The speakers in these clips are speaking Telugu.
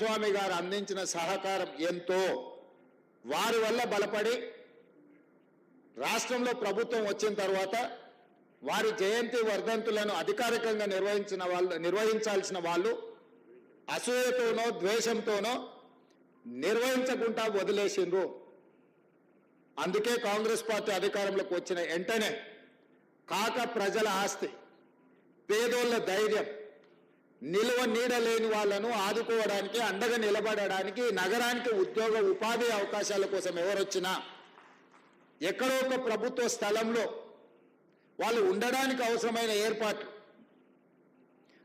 స్వామి గారు అందించిన సహకారం ఎంతో వారి వల్ల బలపడి రాష్ట్రంలో ప్రభుత్వం వచ్చిన తర్వాత వారి జయంతి వర్ధంతులను అధికారికంగా నిర్వహించాల్సిన వాళ్ళు అసూయతోనో ద్వేషంతోనో నిర్వహించకుండా వదిలేసిండ్రు. అందుకే కాంగ్రెస్ పార్టీ అధికారంలోకి వచ్చిన వెంటనే కాక ప్రజల ఆస్తి, పేదోళ్ళ ధైర్యం, నిలువ నీడ లేని వాళ్ళను ఆదుకోవడానికి, అండగా నిలబడడానికి, నగరానికి ఉద్యోగ ఉపాధి అవకాశాల కోసం ఎవరొచ్చినా ఎక్కడో ఒక ప్రభుత్వ స్థలంలో వాళ్ళు ఉండడానికి అవసరమైన ఏర్పాట్లు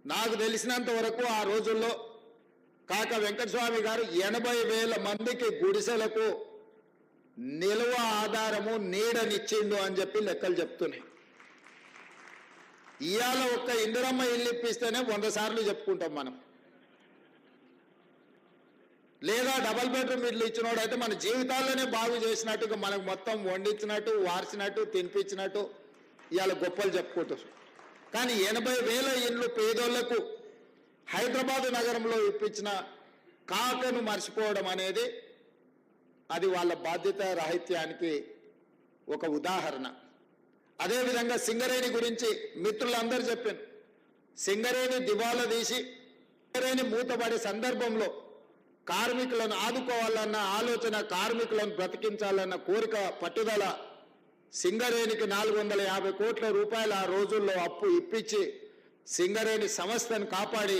నాకు తెలిసినంత వరకు ఆ రోజుల్లో కాక వెంకటస్వామి గారు 80,000 మందికి గుడిసెలకు నిలువ ఆధారము నీడనిచ్చిండు అని చెప్పి లెక్కలు చెప్తున్నాయి. ఇవాళ ఒక్క ఇందిరమ్మ ఇల్లు ఇప్పిస్తేనే 100 సార్లు చెప్పుకుంటాం మనం. లేదా డబల్ బెడ్రూమ్ ఇల్లు ఇచ్చినోడైతే మన జీవితాల్లోనే బాగు చేసినట్టుగా మనకు మొత్తం వండించినట్టు, వార్చినట్టు, తినిపించినట్టు ఇవాళ గొప్పలు చెప్పుకుంటారు. కానీ 80,000 ఇండ్లు పేదోళ్లకు హైదరాబాద్ నగరంలో ఇప్పించిన కాకను మర్చిపోవడం అనేది అది వాళ్ళ బాధ్యత రాహిత్యానికి ఒక ఉదాహరణ. అదేవిధంగా సింగరేణి గురించి మిత్రులందరూ చెప్పాను. సింగరేణి దివాలా తీసి సింగరేణి మూతపడే సందర్భంలో కార్మికులను ఆదుకోవాలన్న ఆలోచన, కార్మికులను బ్రతికించాలన్న కోరిక, పట్టుదల సింగరేణికి 450 కోట్ల రూపాయలు ఆ రోజుల్లో అప్పు ఇప్పించి సింగరేణి సంస్థను కాపాడి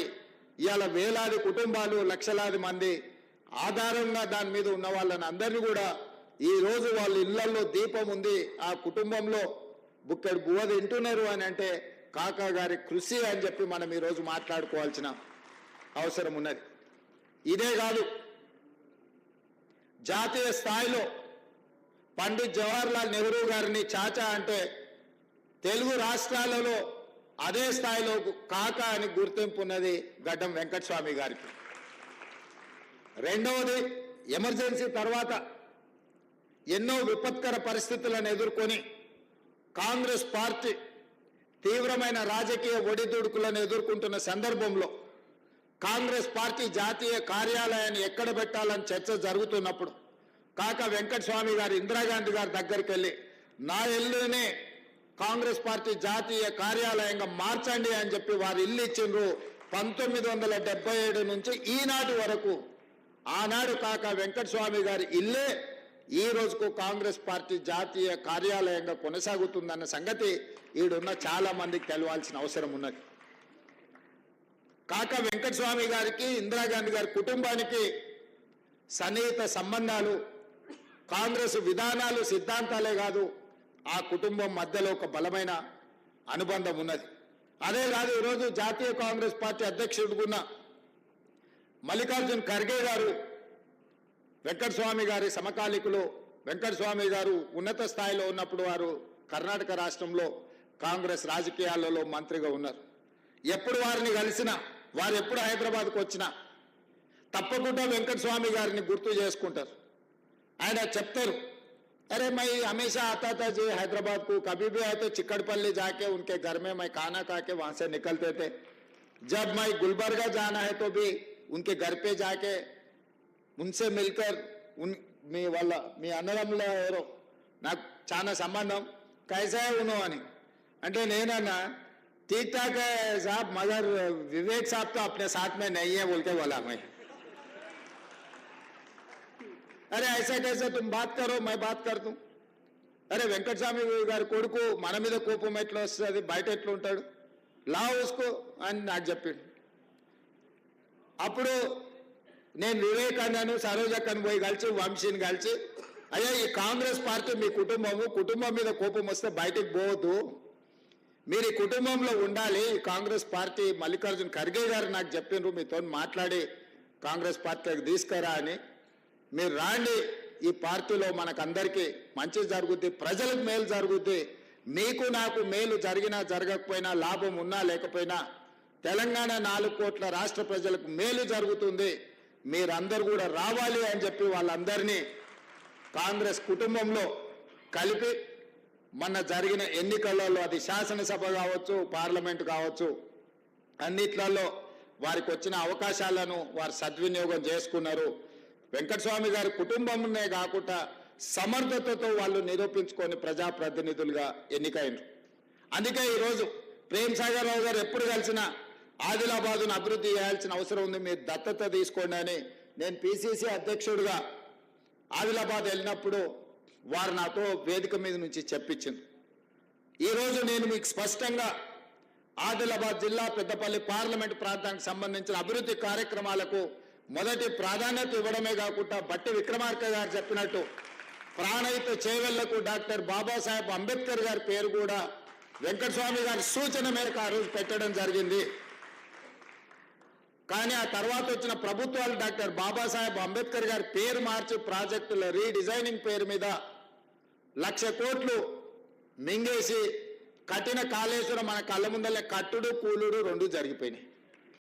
ఇవాళ వేలాది కుటుంబాలు, లక్షలాది మంది ఆధారంగా దాని మీద ఉన్న వాళ్ళని అందరినీ కూడా ఈరోజు వాళ్ళ ఇళ్లలో దీపం ఉంది, ఆ కుటుంబంలో బుక్కడు బువ్వ తింటున్నారు అని అంటే కాకా గారి కృషి అని చెప్పి మనం ఈరోజు మాట్లాడుకోవాల్సిన అవసరం ఉన్నది. ఇదే కాదు, జాతీయ స్థాయిలో పండిత్ జవహర్లాల్ నెహ్రూ గారిని చాచా అంటే తెలుగు రాష్ట్రాలలో అదే స్థాయిలో కాకా అని గుర్తింపు ఉన్నది గడ్డం వెంకటస్వామి గారికి. రెండవది, ఎమర్జెన్సీ తర్వాత ఎన్నో విపత్కర పరిస్థితులను ఎదుర్కొని కాంగ్రెస్ పార్టీ తీవ్రమైన రాజకీయ ఒడిదుడుకులను ఎదుర్కొంటున్న సందర్భంలో కాంగ్రెస్ పార్టీ జాతీయ కార్యాలయాన్ని ఎక్కడ పెట్టాలని చర్చ జరుగుతున్నప్పుడు కాకా వెంకటస్వామి గారు ఇందిరాగాంధీ గారి దగ్గరికి వెళ్ళి నా ఇల్లునే కాంగ్రెస్ పార్టీ జాతీయ కార్యాలయంగా మార్చండి అని చెప్పి వారు ఇల్లు ఇచ్చిండ్రు. 1977 నుంచి ఈనాటి వరకు ఆనాడు కాకా వెంకటస్వామి గారి ఇల్లే ఈ రోజుకు కాంగ్రెస్ పార్టీ జాతీయ కార్యాలయంగా కొనసాగుతుందన్న సంగతి ఈడున్న చాలా మందికి తెలవాల్సిన అవసరం ఉన్నది. కాకా వెంకటస్వామి గారికి, ఇందిరాగాంధీ గారి కుటుంబానికి సన్నిహిత సంబంధాలు, కాంగ్రెస్ విధానాలు, సిద్ధాంతాలే కాదు, ఆ కుటుంబం మధ్యలో ఒక బలమైన అనుబంధం ఉన్నది. అదే కాదు, ఈరోజు జాతీయ కాంగ్రెస్ పార్టీ అధ్యక్షుడుగున్న మల్లికార్జున్ ఖర్గే గారు వెంకటస్వామి గారి సమకాలికులు. వెంకటస్వామి గారు ఉన్నత స్థాయిలో ఉన్నప్పుడు వారు కర్ణాటక రాష్ట్రంలో కాంగ్రెస్ రాజకీయాలలో మంత్రిగా ఉన్నారు. ఎప్పుడు వారిని కలిసినా, వారు ఎప్పుడు హైదరాబాద్కు వచ్చినా తప్పకుండా వెంకటస్వామి గారిని గుర్తు చేసుకుంటారు. ఆయన చెప్తారు, अरे मैं हमेशा आता था जी हैदराबाद को, कभी भी आए तो चिकड़पल्ली जाके उनके घर में मैं खाना खा के वहां से निकलते थे. जब मैं गुलबर्गा जाना है तो भी उनके घर पे जाके उनसे मिलकर మీ అన్నదమ్ముల ఎవరో నాకు చాలా సంబంధం, कैसा है उन्होंने అంటే నేనన్నా ठीक ठाक है साहब, मगर विवेक साहब तो अपने साथ में नहीं है बोल के बोला मैं. अरे ऐसा कैसे तुम बात करो, मैं बात कर दूं. अरे వెంకటస్వామి గారి కొడుకు మన మీద కోపం ఎట్లా వస్తుంది, బయట ఎట్లా ఉంటాడు, లా ఉస్కో అని నాకు చెప్పిండు. అప్పుడు నేను వివేక్ అన్నాను, సరోజక్కను పోయి కలిసి, వంశీని కలిసి, అయ్యా ఈ కాంగ్రెస్ పార్టీ మీ కుటుంబం మీద కోపం వస్తే బయటకు పోవద్దు, మీరు ఈ కుటుంబంలో ఉండాలి. కాంగ్రెస్ పార్టీ మల్లికార్జున్ ఖర్గే గారు నాకు చెప్పిండ్రు మీతో మాట్లాడి కాంగ్రెస్ పార్టీకి తీసుకురా అని. మీరు రాండి, ఈ పార్టీలో మనకందరికీ మంచి జరుగుద్ది, ప్రజలకు మేలు జరుగుద్ది, మీకు నాకు మేలు జరిగినా జరగకపోయినా, లాభం ఉన్నా లేకపోయినా తెలంగాణ 4 కోట్ల రాష్ట్ర ప్రజలకు మేలు జరుగుతుంది, మీరందరూ కూడా రావాలి అని చెప్పి వాళ్ళందరినీ కాంగ్రెస్ కుటుంబంలో కలిపి మొన్న జరిగిన ఎన్నికలలో, అది శాసనసభ కావచ్చు, పార్లమెంట్ కావచ్చు, అన్నిట్లలో వారికి వచ్చిన అవకాశాలను వారు సద్వినియోగం చేసుకున్నారు. వెంకటస్వామి గారి కుటుంబంనే కాకుండా సమర్థతతో వాళ్ళు నిరూపించుకొని ప్రజాప్రతినిధులుగా ఎన్నికైనరు. అందుకే ఈరోజు ప్రేమ్ సాగర్ రావు గారు ఎప్పుడు కలిసినా ఆదిలాబాదును అభివృద్ధి చేయాల్సిన అవసరం ఉంది, మీరు దత్తత తీసుకోండి అని నేను పిసిసి అధ్యక్షుడిగా ఆదిలాబాద్ వెళ్ళినప్పుడు వారు నాతో వేదిక మీద నుంచి చెప్పించింది. ఈరోజు నేను మీకు స్పష్టంగా ఆదిలాబాద్ జిల్లా పెద్దపల్లి పార్లమెంట్ ప్రాంతానికి సంబంధించిన అభివృద్ధి కార్యక్రమాలకు మొదటి ప్రాధాన్యత ఇవ్వడమే కాకుండా బట్టి విక్రమార్క గారు చెప్పినట్టు ప్రాణహిత చేవెళ్లకు డాక్టర్ బాబాసాహెబ్ అంబేద్కర్ గారి పేరు కూడా వెంకటస్వామి గారి సూచన మేరకు ఆ రోజు పెట్టడం జరిగింది. కానీ ఆ తర్వాత వచ్చిన ప్రభుత్వాలు డాక్టర్ బాబాసాహెబ్ అంబేద్కర్ గారి పేరు మార్చి ప్రాజెక్టుల రీడిజైనింగ్ పేరు మీద 1,00,000 కోట్లు మింగేసి కట్టిన కాళేశ్వరం మన కళ్ళ ముందలే కట్టుడు కూలుడు రెండు జరిగిపోయినాయి.